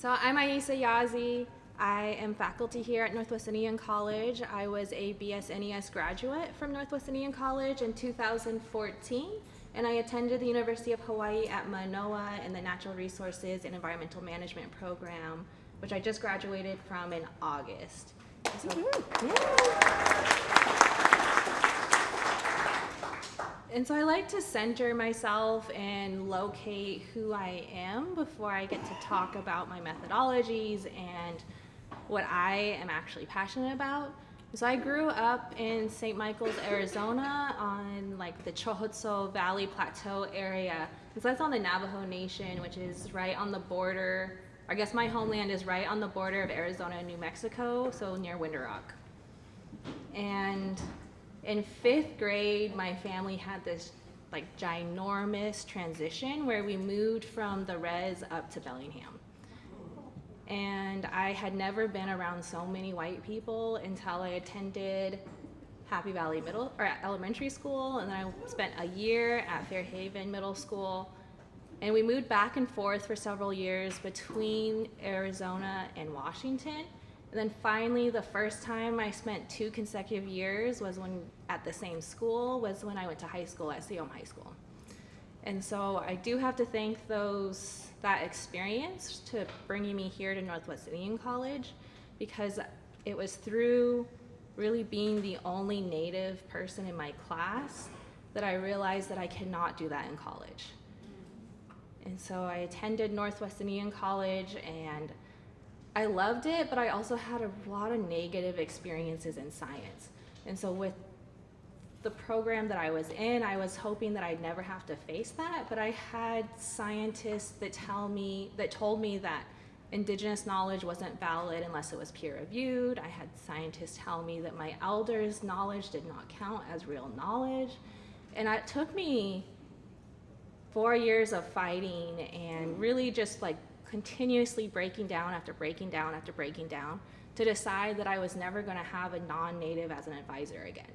So I'm Aissa Yazzie. I am faculty here at Northwest Indian College. I was a BS-NES graduate from Northwest Indian College in 2014, and I attended the University of Hawaii at Manoa in the Natural Resources and Environmental Management program, which I just graduated from in August. So, And so I like to center myself and locate who I am before I get to talk about my methodologies and what I am actually passionate about. So I grew up in St. Michael's, Arizona on like the Cho'ho'tsoi Valley Plateau area. And so that's on the Navajo Nation, which is right on the border. I guess my homeland is right on the border of Arizona and New Mexico, so near Winter Rock. And in 5th grade, my family had this like ginormous transition where we moved from the res up to Bellingham. And I had never been around so many white people until I attended Happy Valley Elementary School, and then I spent a year at Fairhaven Middle School. And we moved back and forth for several years between Arizona and Washington. And then finally, the first time I spent 2 consecutive years was when at the same school was when I went to high school at Seom High School. And so I do have to thank that experience to bringing me here to Northwest Indian College, because it was through really being the only Native person in my class that I realized that I cannot do that in college. And so I attended Northwest Indian College, and I loved it, but I also had a lot of negative experiences in science. And so with the program that I was in, I was hoping that I'd never have to face that, but I had scientists that told me that Indigenous knowledge wasn't valid unless it was peer reviewed. I had scientists tell me that my elders' knowledge did not count as real knowledge. And it took me 4 years of fighting and really just like continuously breaking down after breaking down after breaking down to decide that I was never going to have a non-Native as an advisor again.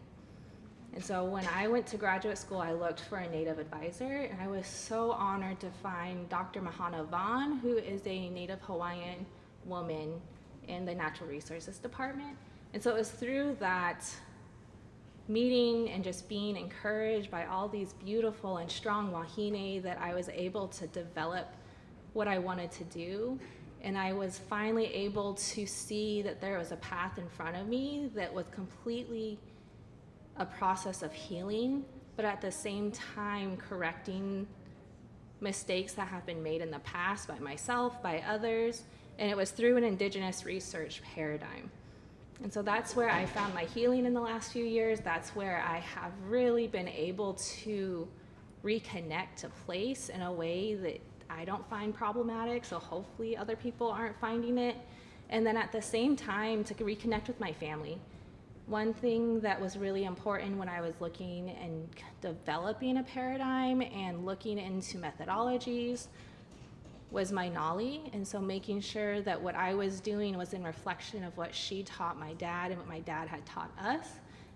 And so when I went to graduate school, I looked for a Native advisor, and I was so honored to find Dr. Mahana Vaughn, who is a Native Hawaiian woman in the Natural Resources Department. And so it was through that meeting and just being encouraged by all these beautiful and strong wahine that I was able to develop what I wanted to do. And I was finally able to see that there was a path in front of me that was completely a process of healing, but at the same time correcting mistakes that have been made in the past by myself, by others, and it was through an Indigenous research paradigm. And so that's where I found my healing in the last few years. That's where I have really been able to reconnect to place in a way that I don't find problematic, so hopefully other people aren't finding it. And then at the same time, to reconnect with my family. One thing that was really important when I was looking and developing a paradigm and looking into methodologies was my Nali, and so making sure that what I was doing was in reflection of what she taught my dad and what my dad had taught us,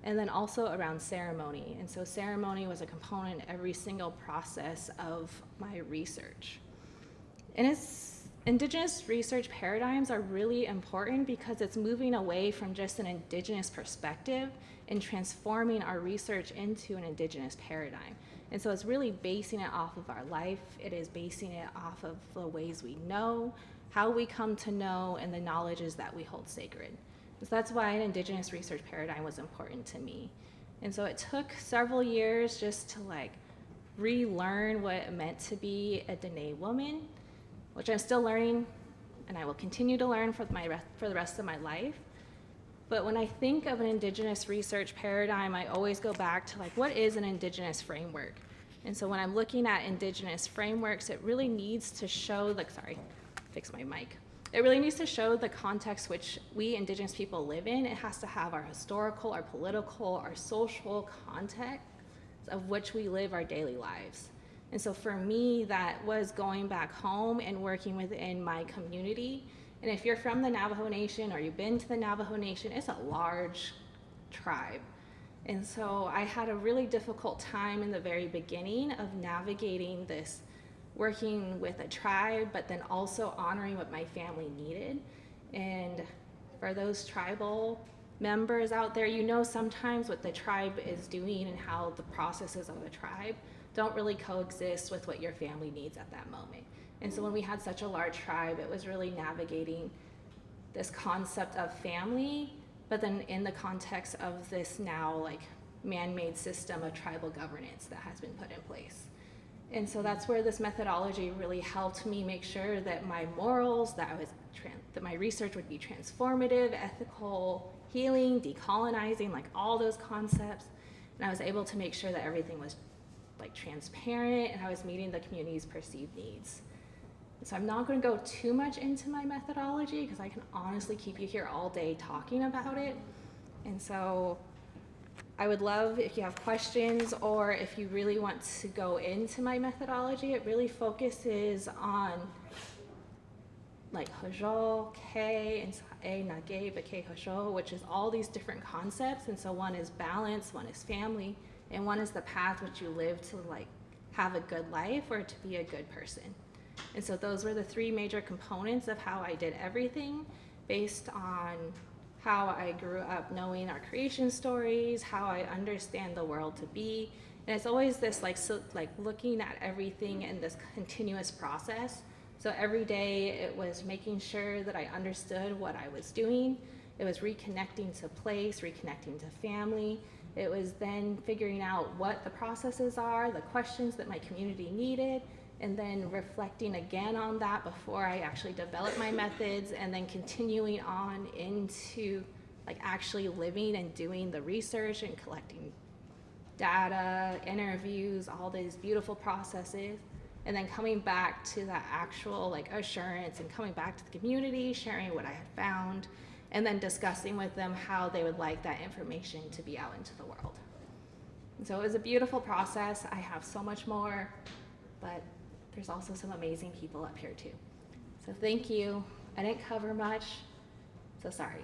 and then also around ceremony. And so ceremony was a component in every single process of my research. And Indigenous research paradigms are really important because it's moving away from just an Indigenous perspective and transforming our research into an Indigenous paradigm. And so it's really basing it off of our life. It is basing it off of the ways we know, how we come to know, and the knowledges that we hold sacred. So that's why an Indigenous research paradigm was important to me. And so it took several years just to like relearn what it meant to be a Dene woman, which I'm still learning, and I will continue to learn for the rest of my life. But when I think of an Indigenous research paradigm, I always go back to like, what is an Indigenous framework? And so when I'm looking at Indigenous frameworks, it really needs to show It really needs to show the context which we Indigenous people live in. It has to have our historical, our political, our social context of which we live our daily lives. And so for me, that was going back home and working within my community. And if you're from the Navajo Nation or you've been to the Navajo Nation, it's a large tribe. And so I had a really difficult time in the very beginning of navigating this working with a tribe, but then also honoring what my family needed. And for those tribal members out there, you know sometimes what the tribe is doing and how the processes of the tribe don't really coexist with what your family needs at that moment. And so when we had such a large tribe, it was really navigating this concept of family, but then in the context of this now like man-made system of tribal governance that has been put in place. And so that's where this methodology really helped me make sure that my morals, that my research would be transformative, ethical, healing, decolonizing, like all those concepts. And I was able to make sure that everything was like transparent and I was meeting the community's perceived needs. And so I'm not going to go too much into my methodology because I can honestly keep you here all day talking about it. And so I would love if you have questions or if you really want to go into my methodology. It really focuses on like Hojo, Ke, and Sa'e, Nage, Beke, Hojo, which is all these different concepts. And so one is balance, one is family, and one is the path which you live to like have a good life or to be a good person. And so those were the three major components of how I did everything based on how I grew up knowing our creation stories, how I understand the world to be. And it's always this like looking at everything in this continuous process. So every day it was making sure that I understood what I was doing. It was reconnecting to place, reconnecting to family. It was then figuring out what the processes are, the questions that my community needed, and then reflecting again on that before I actually develop my methods, and then continuing on into like actually living and doing the research and collecting data, interviews, all these beautiful processes, and then coming back to that actual like assurance and coming back to the community, sharing what I had found, and then discussing with them how they would like that information to be out into the world. And so it was a beautiful process. I have so much more, but there's also some amazing people up here too. So thank you. I didn't cover much, so sorry.